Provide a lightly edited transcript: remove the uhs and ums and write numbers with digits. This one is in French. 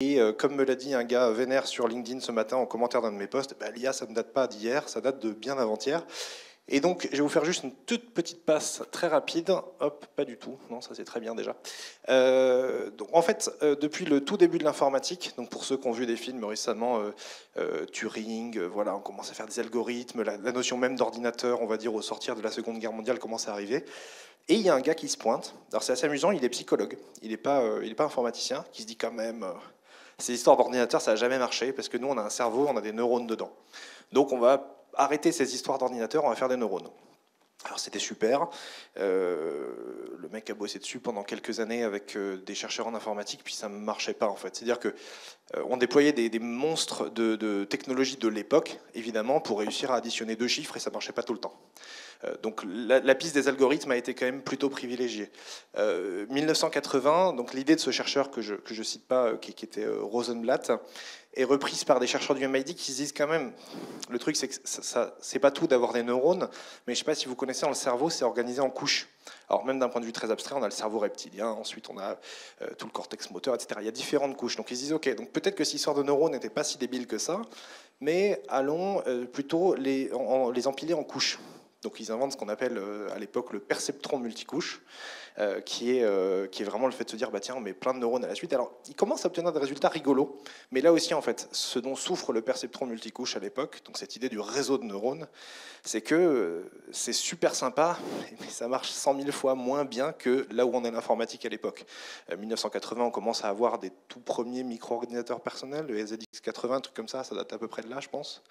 Et comme me l'a dit un gars vénère sur LinkedIn ce matin en commentaire d'un de mes posts, bah, l'IA ça ne date pas d'hier, ça date de bien avant-hier. Et donc je vais vous faire juste une toute petite passe très rapide. Hop, pas du tout, non ça c'est très bien déjà. Donc en fait, depuis le tout début de l'informatique, donc pour ceux qui ont vu des films récemment, Turing, voilà, on commence à faire des algorithmes, la notion même d'ordinateur, on va dire au sortir de la Seconde Guerre mondiale commence à arriver. Et il y a un gars qui se pointe, alors c'est assez amusant, il est psychologue, il est pas informaticien, qui se dit quand même, ces histoires d'ordinateur, ça n'a jamais marché, parce que nous, on a un cerveau, on a des neurones dedans. Donc on va arrêter ces histoires d'ordinateur, on va faire des neurones. Alors c'était super. Le mec a bossé dessus pendant quelques années avec des chercheurs en informatique, puis ça ne marchait pas en fait. C'est-à-dire que on déployait des monstres de technologie de l'époque, évidemment, pour réussir à additionner deux chiffres, et ça ne marchait pas tout le temps. Donc la piste des algorithmes a été quand même plutôt privilégiée. 1980, donc l'idée de ce chercheur que je cite pas, qui était Rosenblatt, est reprise par des chercheurs du MIT qui se disent quand même, le truc c'est que c'est pas tout d'avoir des neurones, mais je sais pas si vous connaissez, dans le cerveau c'est organisé en couches. Alors même d'un point de vue très abstrait, on a le cerveau reptilien, ensuite on a tout le cortex moteur, etc. Il y a différentes couches. Donc ils se disent, ok, donc peut-être que cette histoire de neurones n'était pas si débile que ça, mais allons plutôt les empiler en couches. Donc ils inventent ce qu'on appelle à l'époque le perceptron multicouche, qui est vraiment le fait de se dire, bah tiens, on met plein de neurones à la suite. Alors ils commencent à obtenir des résultats rigolos, mais là aussi en fait, ce dont souffre le perceptron multicouche à l'époque, donc cette idée du réseau de neurones, c'est que c'est super sympa, mais ça marche 100 000 fois moins bien que là où on est l'informatique à l'époque. 1980, on commence à avoir des tout premiers micro-ordinateurs personnels, le ZX80, un truc comme ça date à peu près de là, je pense.